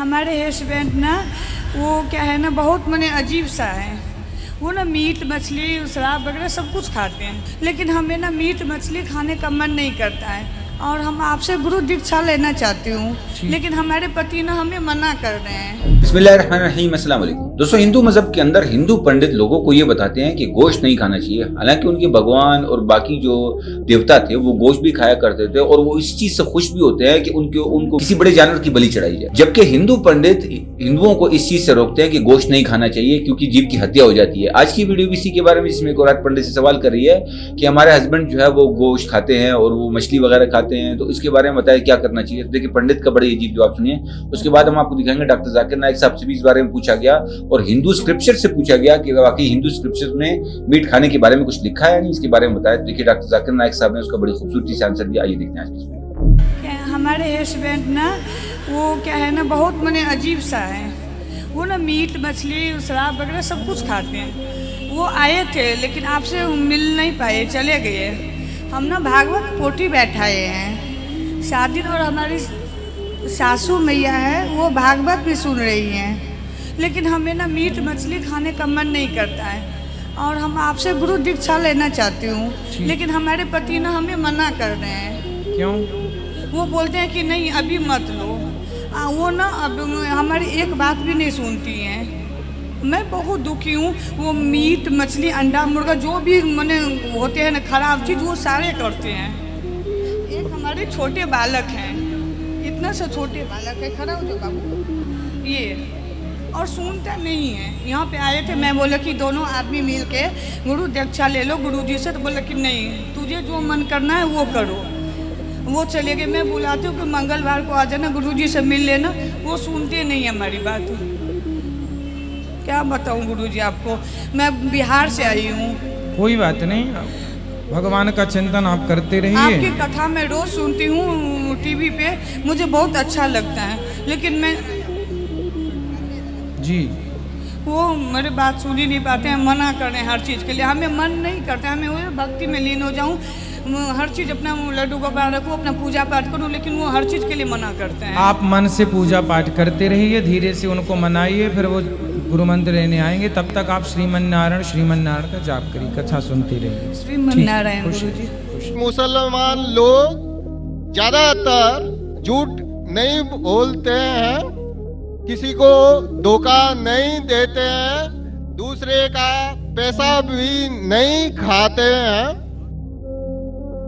हमारे हस्बैंड ना वो क्या है ना बहुत मने अजीब सा है। वो ना मीट मछली शराब वगैरह सब कुछ खाते हैं, लेकिन हमें ना मीट मछली खाने का मन नहीं करता है। और हम आपसे गुरु दीक्षा लेना चाहती हूँ, लेकिन हमारे पति ना हमें मना कर रहे हैं। बिस्मिल्लाहिर्रहमानिर्रहीम, अस्सलाम वालेकुम। दोस्तों, हिंदू मजहब के अंदर हिंदू पंडित लोगों को ये बताते हैं कि गोश्त नहीं खाना चाहिए। हालांकि उनके भगवान और बाकी जो देवता थे वो गोश्त भी खाया करते थे और वो इस चीज से खुश भी होते हैं कि उनको किसी बड़े जानवर की बलि चढ़ाई जाए। जबकि हिंदू पंडित हिंदुओं को इस चीज से रोकते हैं कि गोश्त नहीं खाना चाहिए क्योंकि जीव की हत्या हो जाती है। आज की वीडियो भी इसी के बारे में, जिसमें एक औरत पंडित से सवाल कर रही है कि हमारे हस्बैंड जो है वो गोश्त खाते हैं और वो मछली वगैरह खाते हैं, तो इसके बारे में बताया क्या करना चाहिए। तो देखिए पंडित का बड़े अजीब जवाब सुनिए। उसके बाद हम आपको दिखाएंगे डॉक्टर जाकिर नाइक साहब से भी इस बारे में पूछा गया और हिंदू स्क्रिप्चर से पूछा गया कि वाकई हिंदू स्क्रिप्चर में मीट खाने के बारे में कुछ लिखा है या नहीं, इसके बारे में बताया। देखिए डॉक्टर जाकिर नाइक साहब ने उसका बड़ी खूबसूरती से आंसर दिया। आइए देखते हैं आज की वीडियो। हमारे हस्बैंड ना वो क्या है ना बहुत मने अजीब सा है। वो ना मीट मछली शराब वगैरह सब कुछ खाते हैं। वो आए थे लेकिन आपसे मिल नहीं पाए, चले गए। हम ना भागवत पोथी बैठाए हैं शादी, और हमारी सासू मैया है वो भागवत भी सुन रही हैं, लेकिन हमें ना मीट मछली खाने का मन नहीं करता है। और हम आपसे गुरु दीक्षा लेना चाहती हूँ, लेकिन हमारे पति ना हमें मना कर रहे हैं। क्यों? वो बोलते हैं कि नहीं अभी मत लो। वो ना अब हमारी एक बात भी नहीं सुनती हैं। मैं बहुत दुखी हूँ। वो मीट मछली अंडा मुर्गा जो भी मने होते हैं ना खराब चीज़, वो सारे करते हैं। एक हमारे छोटे बालक हैं, इतना सा छोटे बालक है, खड़ा हो जाओ बाबू, ये और सुनता नहीं है। यहाँ पे आए थे, मैं बोला कि दोनों आदमी मिल के गुरु दीक्षा ले लो गुरु जी से, तो बोला कि नहीं तुझे जो मन करना है वो करो। वो चले गए। मैं बुलाती हूँ कि मंगलवार को आ जाना गुरु जी से मिल लेना, वो सुनते नहीं हमारी बात। क्या बताऊँ गुरु जी आपको, मैं बिहार से आई हूँ। कोई बात नहीं, भगवान का चिंतन आप करते रहिए। आपकी कथा मैं रोज सुनती हूँ टीवी पे, मुझे बहुत अच्छा लगता है, लेकिन मैं जी वो मेरे बात सुन ही नहीं पाते हैं, मना कर रहे हैं हर चीज़ के लिए। हमें मन नहीं करता, हमें वो भक्ति में लीन हो जाऊँ, हर चीज़ अपना लड्डू गोपाल रखूँ, अपना पूजा पाठ करूँ, लेकिन वो हर चीज़ के लिए मना करते हैं। आप मन से पूजा पाठ करते रहिए, धीरे से उनको मनाइए, फिर वो गुरु मंत्र लेने आएंगे। तब तक आप श्रीमन नारायण का जाप करिए, कथा सुनते रहिए। श्रीमन नारायण गुरु जी। मुसलमान लोग ज्यादातर झूठ नहीं बोलते हैं, किसी को धोखा नहीं देते हैं, दूसरे का पैसा भी नहीं खाते हैं।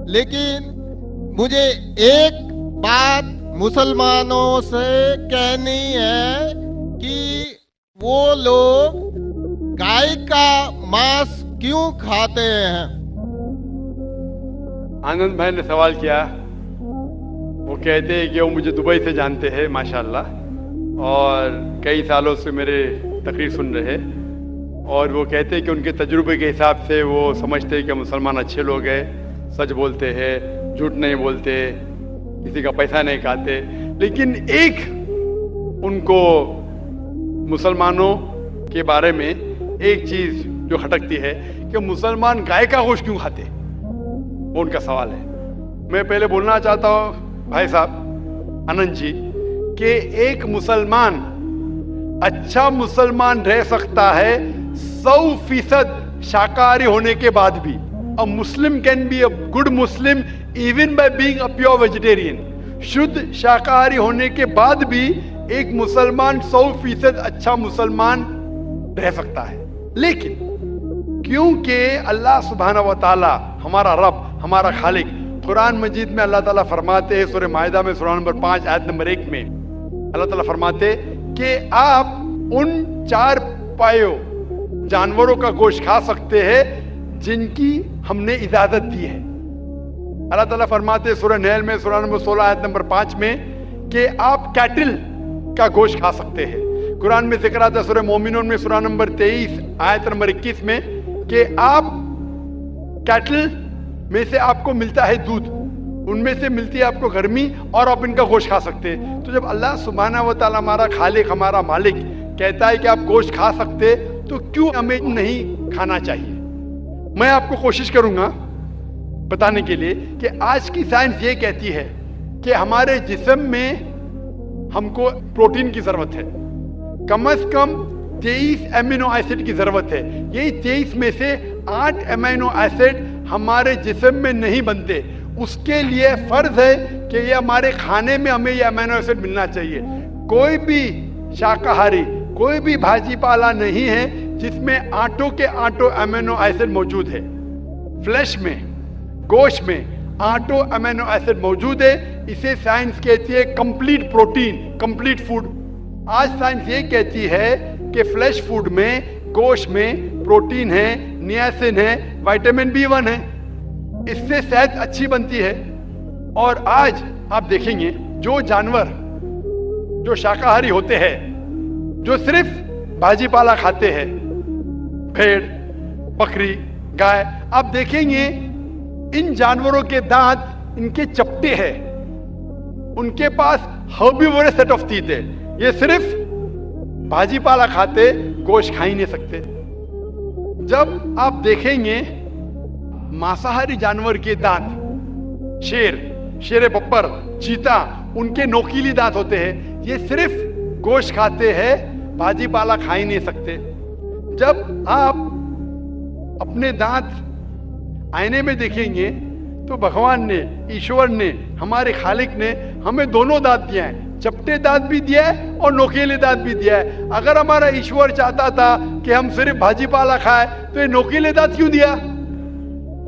लेकिन मुझे एक बात मुसलमानों से कहनी है कि वो लोग गाय का मांस क्यों खाते हैं। आनंद भाई ने सवाल किया। वो कहते हैं कि वो मुझे दुबई से जानते हैं माशाल्लाह, और कई सालों से मेरे तकरीर सुन रहे, और वो कहते हैं कि उनके तजुर्बे के हिसाब से वो समझते हैं कि मुसलमान अच्छे लोग हैं, सच बोलते हैं, झूठ नहीं बोलते, किसी का पैसा नहीं खाते। लेकिन एक उनको मुसलमानों के बारे में एक चीज़ जो खटकती है कि मुसलमान गाय का गोश्त क्यों खाते, वो उनका सवाल है। मैं पहले बोलना चाहता हूँ भाई साहब आनंद जी कि एक मुसलमान अच्छा मुसलमान रह सकता है 100% शाकाहारी होने के बाद भी। A Muslim can be a good Muslim even by being a pure vegetarian. शुद्ध शाकाहारी होने के बाद भी एक मुसलमान 100% अच्छा मुसलमान रह सकता है। लेकिन क्योंकि अल्लाह सुब्हानहू व तआला हमारा रब, हमारा खालिक, कुरान मजीद में अल्लाह ताला फरमाते हैं, सूरह माइदा में सूरह नंबर 5 आयत नंबर 1 में अल्लाह ताला फरमाते कि आप उन 4 पायों जानवरों का गोश्त खा सकते हैं जिनकी हमने इजाजत दी है। अल्लाह ताला फरमाते सूरह नहल में सूरह नंबर 16 आयत नंबर 5 में कि आप कैटल का गोश्त खा सकते हैं। कुरान में जिक्र आता है सूरह मोमिनून में सूरह नंबर 23 आयत नंबर 21 में कि आप कैटल में से आपको मिलता है दूध, उनमें से मिलती है आपको गर्मी, और आप इनका गोश्त खा सकते हैं। तो जब अल्लाह सुब्हानहू व तआला हमारा खालिक, हमारा मालिक कहता है कि आप गोश्त खा सकते, तो क्यों हमें नहीं खाना चाहिए। मैं आपको कोशिश करूंगा बताने के लिए कि आज की साइंस ये कहती है कि हमारे जिस्म में हमको प्रोटीन की जरूरत है, कम से कम 23 अमीनो एसिड की जरूरत है। यही 23 में से 8 अमीनो एसिड हमारे जिस्म में नहीं बनते। उसके लिए फर्ज है कि ये हमारे खाने में हमें ये अमीनो एसिड मिलना चाहिए। कोई भी शाकाहारी, कोई भी भाजी पाला नहीं है जिसमें आटों के आटो अमीनो एसिड मौजूद है। फ्लैश में, गोश्त में आटो अमीनो एसिड मौजूद है। इसे साइंस कहती है कंप्लीट प्रोटीन, कंप्लीट फूड। आज साइंस ये कहती है कि फ्लैश फूड में, गोश्त में प्रोटीन है, नियासिन है, विटामिन B1 है, इससे सेहत अच्छी बनती है। और आज आप देखेंगे जो जानवर जो शाकाहारी होते हैं, जो सिर्फ भाजी पाला खाते हैं, भेड़, बकरी, गाय, आप देखेंगे इन जानवरों के दांत इनके चपटे हैं, उनके पास हर्बिवोरस सेट ऑफ टीथ है। ये सिर्फ भाजी पाला खाते, गोश्त खा ही नहीं सकते। जब आप देखेंगे मांसाहारी जानवर के दांत, शेर बब्बर, चीता, उनके नोकीली दांत होते हैं। ये सिर्फ गोश्त खाते हैं, भाजी पाला खा ही नहीं सकते। जब आप अपने दांत आईने में देखेंगे तो भगवान ने, ईश्वर ने, हमारे खालिक ने हमें दोनों दांत दिया है, चपटे दांत भी दिया है और नोकीले दांत भी दिया है। अगर हमारा ईश्वर चाहता था कि हम सिर्फ भाजी पाला खाए तो ये नोकीले दांत क्यों दिया?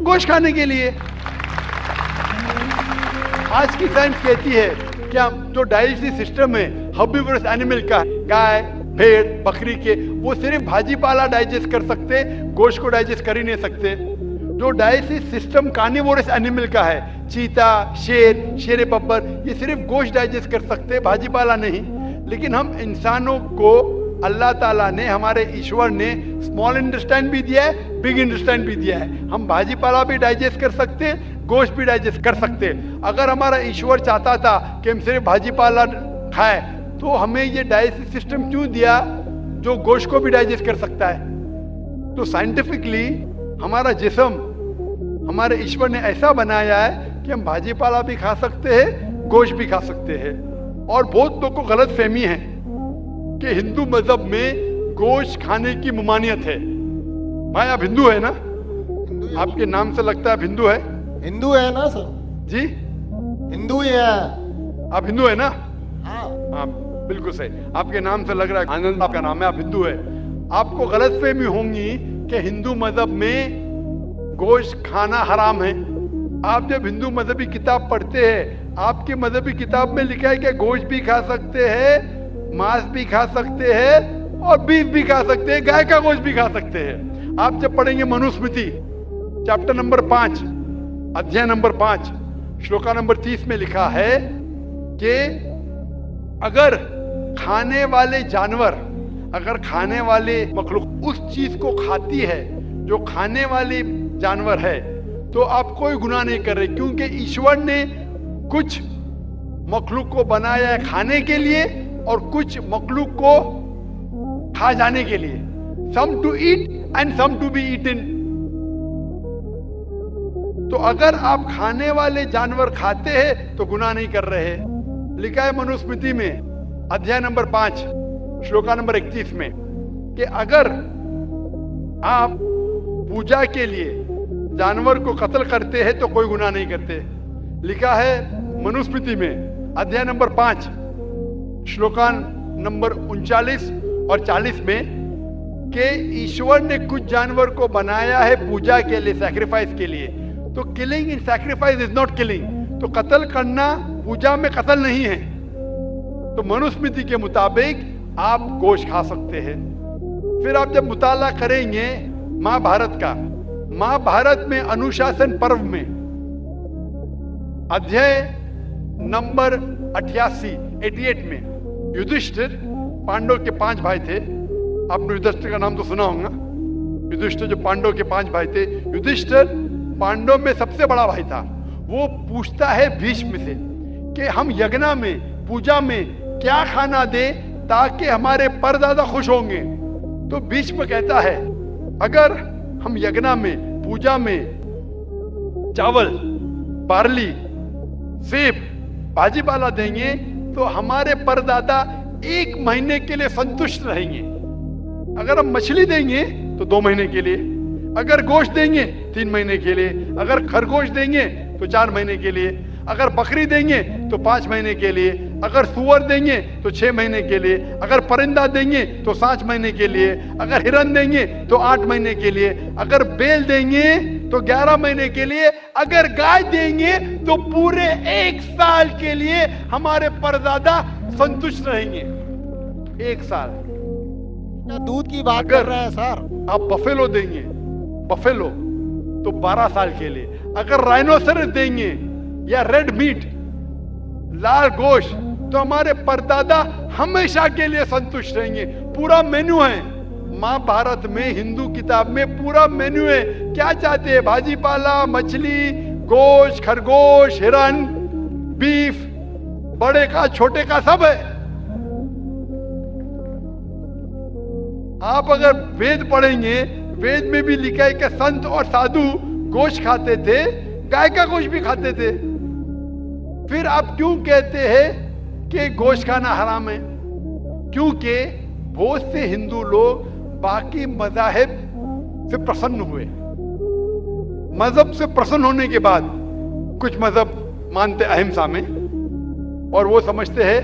गोश्त खाने के लिए। आज की साइंस कहती है कि हम जो डाइजेस्टिव सिस्टम है हर्बिवोरस एनिमल का, गाय, भेड़, बकरी के, वो सिर्फ भाजी पाला डाइजेस्ट कर सकते, गोश्त को डाइजेस्ट कर ही नहीं सकते। जो डाइजेस्टिव सिस्टम कार्निवोरस एनिमल का है, चीता, शेर बब्बर, ये सिर्फ गोश्त डाइजेस्ट कर सकते, भाजी पाला नहीं। लेकिन हम इंसानों को अल्लाह ताला ने, हमारे ईश्वर ने स्मॉल इंटेस्टाइन भी दिया है, बिग इंटेस्टाइन भी दिया है। हम भाजी पाला भी डाइजेस्ट कर सकते, गोश्त भी डाइजेस्ट कर सकते। अगर हमारा ईश्वर चाहता था कि हम सिर्फ भाजी पाला खाए तो हमें ये डाइजेस्टिव सिस्टम क्यों दिया जो गोश्त को भी डाइजेस्ट कर सकता है? तो साइंटिफिकली हमारा जिस्म, हमारे ईश्वर ने ऐसा बनाया है कि हम भाजी पाला भी खा सकते हैं, गोश्त भी खा सकते हैं। और बहुत लोगों को गलत फहमी है कि हिंदू मजहब में गोश्त खाने की ममानियत है। भाई आप हिंदू है ना? आपके नाम से लगता है आप हिंदू है। हिंदू है ना सर? जी हिंदू ही है। आप हिंदू है ना? हाँ बिल्कुल सही, आपके नाम से लग रहा है आनंद आपका नाम है, आप हिंदू है। आपको गलतफहमी होंगी कि हिंदू मजहब में गोश्त खाना हराम है। आप जब हिंदू मजहबी किताब पढ़ते हैं, आपके मजहबी किताब में लिखा है कि गोश्त भी खा सकते हैं, मांस भी खा सकते हैं और बीफ भी खा सकते हैं, गाय का गोश्त भी खा सकते हैं। आप जब पढ़ेंगे मनुस्मृति चैप्टर नंबर 5, अध्याय नंबर 5, श्लोका नंबर 30 में लिखा है कि अगर खाने वाले जानवर, अगर खाने वाले मखलूक उस चीज को खाती है जो खाने वाली जानवर है, तो आप कोई गुनाह नहीं कर रहे, क्योंकि ईश्वर ने कुछ मखलूक को बनाया है खाने के लिए और कुछ मखलूक को खा जाने के लिए। Some to eat and some to be eaten. तो अगर आप खाने वाले जानवर खाते हैं तो गुनाह नहीं कर रहे। लिखा है मनुस्मृति में अध्याय नंबर 5 श्लोका नंबर 31 में कि अगर आप पूजा के लिए जानवर को कत्ल करते हैं तो कोई गुनाह नहीं करते। लिखा है मनुस्मृति में अध्याय नंबर 5 श्लोका नंबर 39 और 40 में कि ईश्वर ने कुछ जानवर को बनाया है पूजा के लिए, सैक्रिफाइस के लिए। तो killing in sacrifice is not killing. तो कत्ल करना पूजा में कत्ल नहीं है। तो मनुस्मृति के मुताबिक आप गोश्त खा सकते हैं। फिर आप जब मुताला करेंगे महाभारत का, महाभारत में अनुशासन पर्व में अध्याय नंबर 88 में युधिष्ठिर, पांडव के 5 भाई थे। आपने युधिष्ठिर का नाम तो सुना होगा। युधिष्ठिर जो पांडव के 5 भाई थे, युधिष्ठिर पांडव में सबसे बड़ा भाई था। वो पूछता है भीष्म से कि हम यज्ञ में, पूजा में क्या खाना दे ताकि हमारे परदादा खुश होंगे। तो भीष्म कहता है अगर हम यज्ञ में, पूजा में चावल, बार्ली, सेब, भाजी पाला देंगे तो हमारे परदादा 1 महीने के लिए संतुष्ट रहेंगे। अगर हम मछली देंगे तो 2 महीने के लिए, अगर गोश्त देंगे 3 महीने के लिए, अगर खरगोश देंगे तो 4 महीने के लिए, अगर बकरी देंगे तो 5 महीने के लिए, अगर सुअर देंगे तो 6 महीने के लिए, अगर परिंदा देंगे तो 7 महीने के लिए, अगर हिरन देंगे तो 8 महीने के लिए, अगर बैल देंगे तो 11 महीने के लिए, अगर गाय देंगे तो पूरे 1 साल के लिए हमारे परदादा संतुष्ट रहेंगे। 1 साल। क्या दूध की बात कर रहे हैं सर? आप बफेलो देंगे, बफेलो तो 12 साल के लिए, अगर राइनोसरस देंगे या रेड मीट, लाल गोश्त, तो हमारे परदादा हमेशा के लिए संतुष्ट रहेंगे। पूरा मेन्यू है महाभारत में, हिंदू किताब में पूरा मेन्यू है। क्या चाहते हैं? भाजी पाला, मछली, गोश्त, खरगोश, हिरन, बीफ, बड़े का छोटे का सब है। आप अगर वेद पढ़ेंगे, वेद में भी लिखा है कि संत और साधु गोश्त खाते थे, गाय का गोश्त भी खाते थे। फिर आप क्यों कहते हैं कि गोश्त खाना हराम है? क्योंकि बहुत से हिंदू लोग बाकी मज़ाहिब से प्रसन्न हुए। मजहब से प्रसन्न होने के बाद कुछ मजहब मानते अहिंसा में, और वो समझते हैं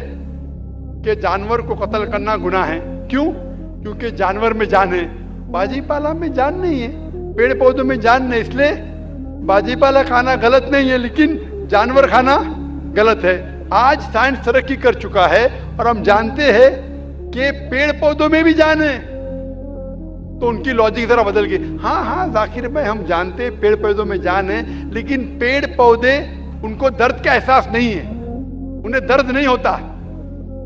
कि जानवर को कत्ल करना गुनाह है। क्यों? क्योंकि जानवर में जान है, बाजी पाला में जान नहीं है, पेड़ पौधों में जान नहीं, इसलिए बाजी पाला खाना गलत नहीं है, लेकिन जानवर खाना गलत है। आज साइंस तरक्की कर चुका है और हम जानते हैं कि पेड़ पौधों में भी जान है, तो उनकी लॉजिक जरा बदल गई। हाँ जाकिर भाई, हम जानते हैं पेड़ पौधों में जान है, लेकिन पेड़ पौधे उनको दर्द का एहसास नहीं है, उन्हें दर्द नहीं होता।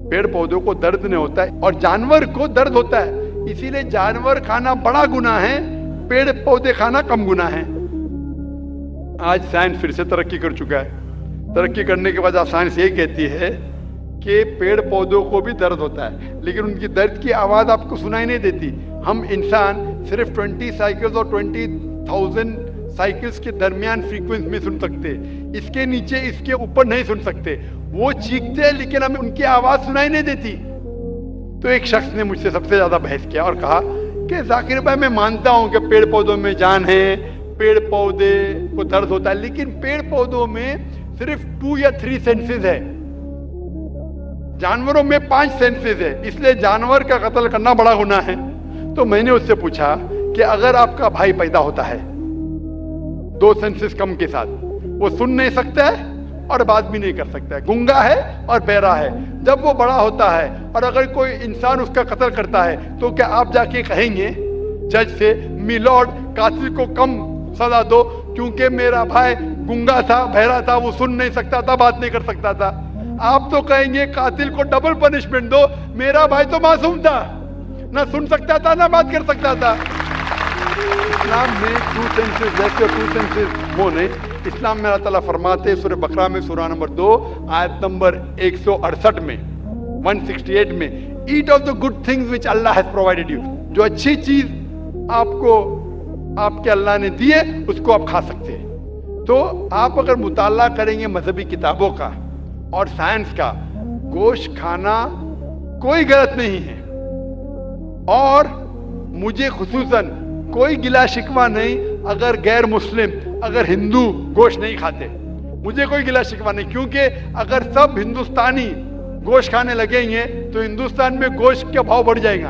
पेड़ पौधों को दर्द नहीं होता है और जानवर को दर्द होता है, इसीलिए जानवर खाना बड़ा गुनाह है, पेड़ पौधे खाना कम गुनाह है। आज साइंस फिर से तरक्की कर चुका है। तरक्की करने के बाद साइंस ये कहती है कि पेड़ पौधों को भी दर्द होता है, लेकिन उनकी दर्द की आवाज आपको सुनाई नहीं देती। हम इंसान सिर्फ 20 साइकिल्स और 20,000 साइकिल्स के दरमियान फ्रीक्वेंसी में सुन सकते, इसके नीचे इसके ऊपर नहीं सुन सकते। वो चीखते हैं लेकिन हमें उनकी आवाज सुनाई नहीं देती। तो एक शख्स ने मुझसे सबसे ज्यादा बहस किया और कहा कि जाकिर भाई, मैं मानता हूं कि पेड़ पौधों में जान है, पेड़ पौधे को दर्द होता है, लेकिन पेड़ पौधों में सिर्फ 2 या 3 सेंसेस है, जानवरों में 5 सेंसेस है, इसलिए जानवर का कत्ल करना बड़ा गुनाह है। तो मैंने उससे पूछा कि अगर आपका भाई पैदा होता है 2 सेंसेस कम के साथ, वो सुन नहीं सकता है और बात भी नहीं कर सकता है, गूंगा है और बहरा है, जब वो बड़ा होता है और अगर कोई इंसान उसका कत्ल करता है, तो क्या आप जाके कहेंगे जज से, मिलॉर्ड कातिल को कम सजा दो क्योंकि मेरा भाई गूंगा था, बहरा था, वो सुन नहीं सकता था, बात नहीं कर सकता था? आप तो कहेंगे कातिल को डबल पनिशमेंट दो, मेरा भाई तो मासूम था, ना सुन सकता था ना बात कर सकता था। इस्लाम में 2 सेंसेस जैसे 2 सेंसेस वो नहीं। इस्लाम में अल्लाह ताला फरमाते हैं सूरह बकरा में सूरह नंबर 2 आयत नंबर 168 में 168 में, eat of the good things which Allah has provided you. जो अच्छी चीज आपको आपके अल्लाह ने दी है उसको आप खा सकते हैं। तो आप अगर मुताला करेंगे मजहबी किताबों का और साइंस का, गोश्त खाना कोई गलत नहीं है और मुझे खुसूसन कोई गिला शिकवा नहीं अगर गैर मुस्लिम, अगर हिंदू गोश्त नहीं खाते, मुझे कोई गिला शिकवा नहीं, क्योंकि अगर सब हिंदुस्तानी गोश्त खाने लगेंगे तो हिंदुस्तान में गोश्त का भाव बढ़ जाएगा।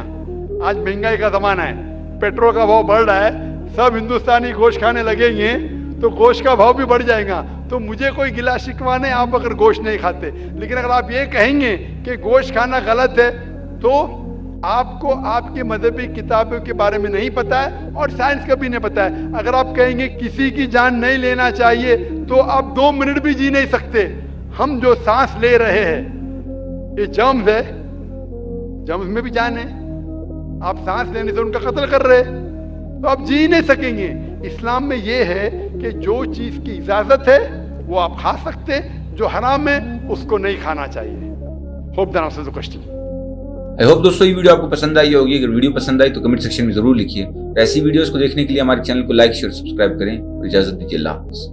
आज महंगाई का जमाना है, पेट्रोल का भाव बढ़ रहा है, सब हिंदुस्तानी गोश्त खाने लगेंगे तो गोश्त का भाव भी बढ़ जाएगा। तो मुझे कोई गिला शिकवा नहीं आप अगर गोश्त नहीं खाते, लेकिन अगर आप ये कहेंगे कि गोश्त खाना गलत है तो आपको आपके मजहबी किताबों के बारे में नहीं पता है और साइंस का भी नहीं पता है। अगर आप कहेंगे किसी की जान नहीं लेना चाहिए तो आप 2 मिनट भी जी नहीं सकते। हम जो सांस ले रहे हैं ये जर्म्स है, जर्म्स में भी जान है, आप सांस लेने से उनका कत्ल कर रहे हैं तो आप जी नहीं सकेंगे। इस्लाम में ये है कि जो चीज की इजाजत है वो आप खा सकते, जो हराम है उसको नहीं खाना चाहिए। Hope that answers the question. I hope दोस्तों ये वीडियो आपको पसंद आई होगी। अगर वीडियो पसंद आई तो कमेंट सेक्शन में जरूर लिखिए। ऐसी वीडियोस को देखने के लिए हमारे चैनल को लाइक शेयर सब्सक्राइब करें। इजाजत दीजिए, अल्लाह हाफिज़।